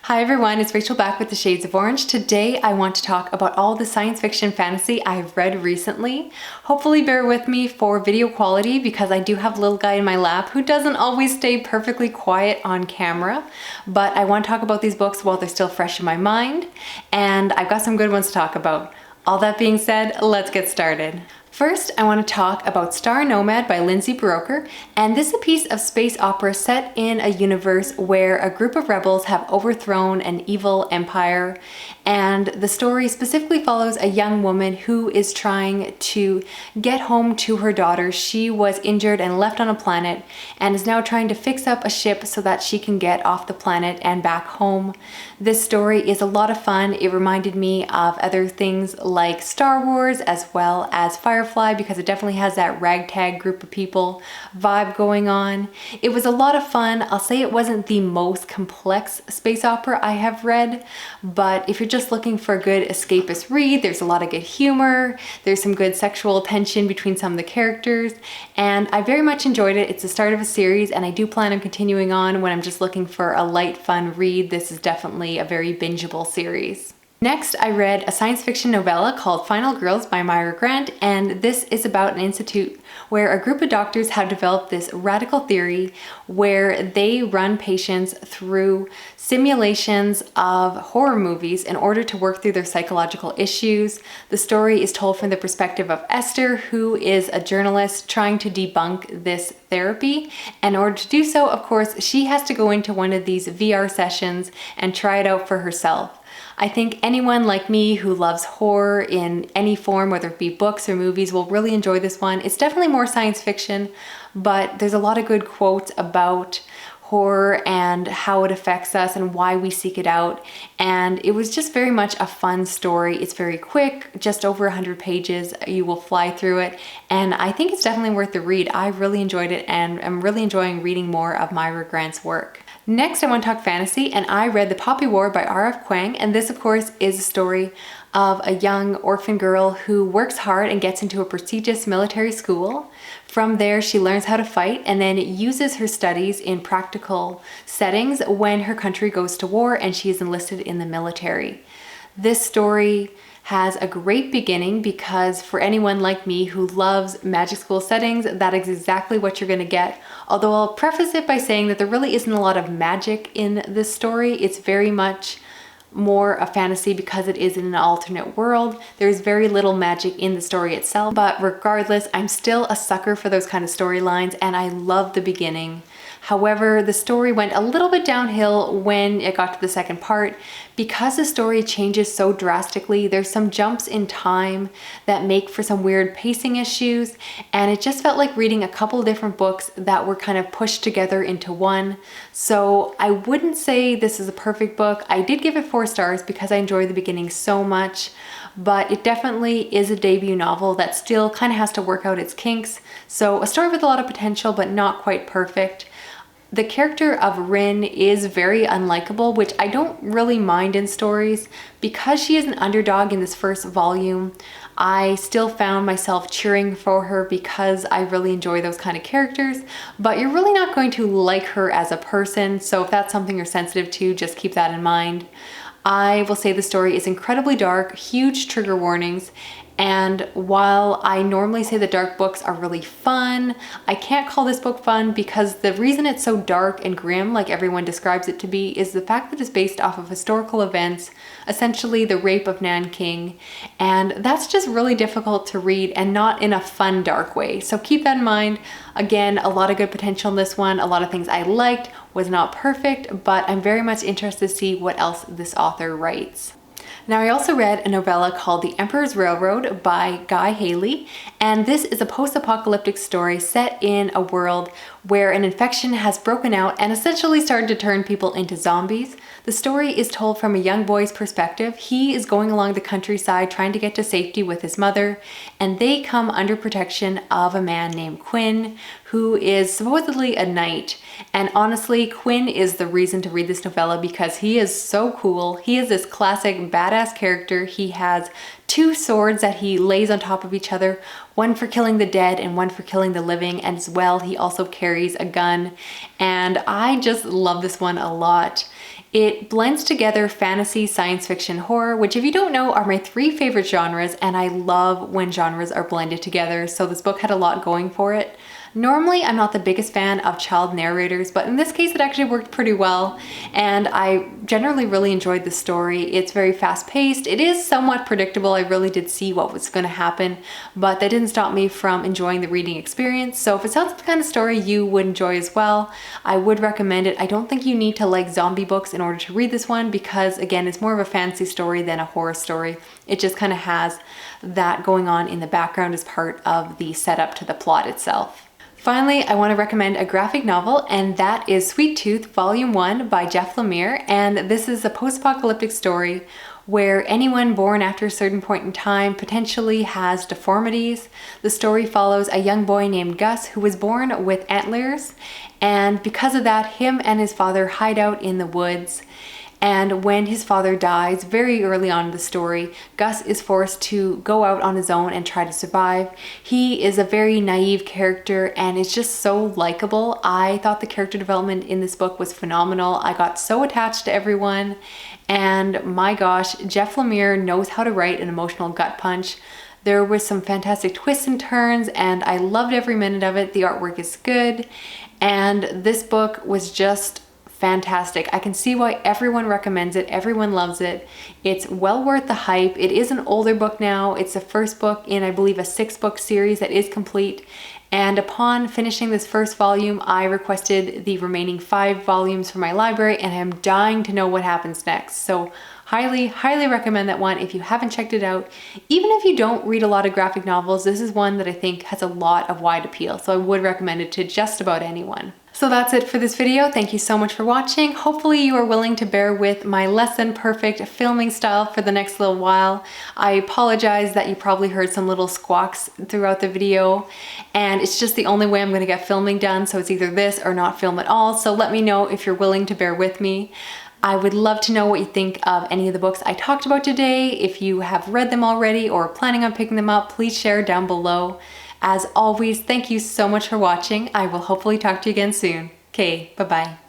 Hi everyone, it's Rachel back with the Shades of Orange. Today I want to talk about all the science fiction fantasy I've read recently. Hopefully bear with me for video quality because I do have a little guy in my lap who doesn't always stay perfectly quiet on camera. But I want to talk about these books while they're still fresh in my mind, and I've got some good ones to talk about. All that being said, let's get started. First, I want to talk about Star Nomad by Lindsay Buroker, and this is a piece of space opera set in a universe where a group of rebels have overthrown an evil empire, and the story specifically follows a young woman who is trying to get home to her daughter. She was injured and left on a planet and is now trying to fix up a ship so that she can get off the planet and back home. This story is a lot of fun. It reminded me of other things like Star Wars as well as Firefly because it definitely has that ragtag group of people vibe going on. It was a lot of fun. I'll say it wasn't the most complex space opera I have read, but if you're just looking for a good escapist read, there's a lot of good humor, there's some good sexual tension between some of the characters, and I very much enjoyed it. It's the start of a series and I do plan on continuing on when I'm just looking for a light, fun read. This is definitely a very bingeable series. Next, I read a science fiction novella called Final Girls by Myra, and this is about an institute where a group of doctors have developed this radical theory where they run patients through simulations of horror movies in order to work through their psychological issues. The story is told from the perspective of Esther, who is a journalist trying to debunk this therapy. In order to do so, of course, she has to go into one of these VR sessions and try it out for herself. I think anyone like me who loves horror in any form, whether it be books or movies, will really enjoy this one. It's definitely more science fiction, but there's a lot of good quotes about horror and how it affects us and why we seek it out. And it was just very much a fun story. It's very quick, just over 100 pages. You will fly through it. And I think it's definitely worth the read. I really enjoyed it and I'm really enjoying reading more of Myra Grant's work. Next, I want to talk fantasy, and I read The Poppy War by Rf Quang, and this, of course, is a story of a young orphan girl who works hard and gets into a prestigious military school. From there, she learns how to fight and then uses her studies in practical settings when her country goes to war and she is enlisted in the military. This story has a great beginning because for anyone like me who loves magic school settings, that is exactly what you're going to get. Although I'll preface it by saying that there really isn't a lot of magic in this story. It's very much more a fantasy because it is in an alternate world. There's very little magic in the story itself, but regardless, I'm still a sucker for those kind of storylines and I love the beginning. However, the story went a little bit downhill when it got to the second part. Because the story changes so drastically, there's some jumps in time that make for some weird pacing issues, and it just felt like reading a couple of different books that were kind of pushed together into one. So I wouldn't say this is a perfect book. I did give it 4 stars because I enjoyed the beginning so much, but it definitely is a debut novel that still kind of has to work out its kinks. So a story with a lot of potential, but not quite perfect. The character of Rin is very unlikable, which I don't really mind in stories. Because she is an underdog in this first volume, I still found myself cheering for her because I really enjoy those kind of characters, but you're really not going to like her as a person, so if that's something you're sensitive to, just keep that in mind. I will say the story is incredibly dark, huge trigger warnings, and while I normally say the dark books are really fun, I can't call this book fun because the reason it's so dark and grim, like everyone describes it to be, is the fact that it's based off of historical events, essentially the rape of Nanking, and that's just really difficult to read and not in a fun, dark way. So keep that in mind. Again, a lot of good potential in this one. A lot of things I liked, was not perfect, but I'm very much interested to see what else this author writes. Now, I also read a novella called The Emperor's Railroad by Guy Haley, and this is a post-apocalyptic story set in a world where an infection has broken out and essentially started to turn people into zombies. The story is told from a young boy's perspective. He is going along the countryside trying to get to safety with his mother, and they come under protection of a man named Quinn, who is supposedly a knight. And honestly, Quinn is the reason to read this novella because he is so cool. He is this classic badass character. He has 2 swords that he lays on top of each other, one for killing the dead and one for killing the living, and as well he also carries a gun, and I just love this one a lot. It blends together fantasy, science fiction, horror, which if you don't know are my 3 favorite genres, and I love when genres are blended together, so this book had a lot going for it. Normally, I'm not the biggest fan of child narrators, but in this case it actually worked pretty well, and I generally really enjoyed the story. It's very fast-paced. It is somewhat predictable. I really did see what was going to happen, but that didn't stop me from enjoying the reading experience. So if it sounds like the kind of story you would enjoy as well, I would recommend it. I don't think you need to like zombie books in order to read this one because, again, it's more of a fantasy story than a horror story. It just kind of has that going on in the background as part of the setup to the plot itself. Finally, I want to recommend a graphic novel, and that is Sweet Tooth Volume 1 by Jeff Lemire, and this is a post-apocalyptic story where anyone born after a certain point in time potentially has deformities. The story follows a young boy named Gus who was born with antlers, and because of that, him and his father hide out in the woods. And when his father dies, very early on in the story, Gus is forced to go out on his own and try to survive. He is a very naive character and is just so likable. I thought the character development in this book was phenomenal. I got so attached to everyone, and my gosh, Jeff Lemire knows how to write an emotional gut punch. There was some fantastic twists and turns, and I loved every minute of it. The artwork is good, and this book was just fantastic. I can see why everyone recommends it. Everyone loves it. It's well worth the hype. It is an older book now. It's the first book in, I believe, a 6-book series that is complete. And upon finishing this first volume, I requested the remaining 5 volumes for my library, and I'm dying to know what happens next. So highly, highly recommend that one if you haven't checked it out. Even if you don't read a lot of graphic novels, this is one that I think has a lot of wide appeal. So I would recommend it to just about anyone. So that's it for this video. Thank you so much for watching. Hopefully you are willing to bear with my less than perfect filming style for the next little while. I apologize that you probably heard some little squawks throughout the video, and it's just the only way I'm going to get filming done, so it's either this or not film at all. So let me know if you're willing to bear with me. I would love to know what you think of any of the books I talked about today. If you have read them already or planning on picking them up, please share down below. As always, thank you so much for watching. I will hopefully talk to you again soon. Okay, bye-bye.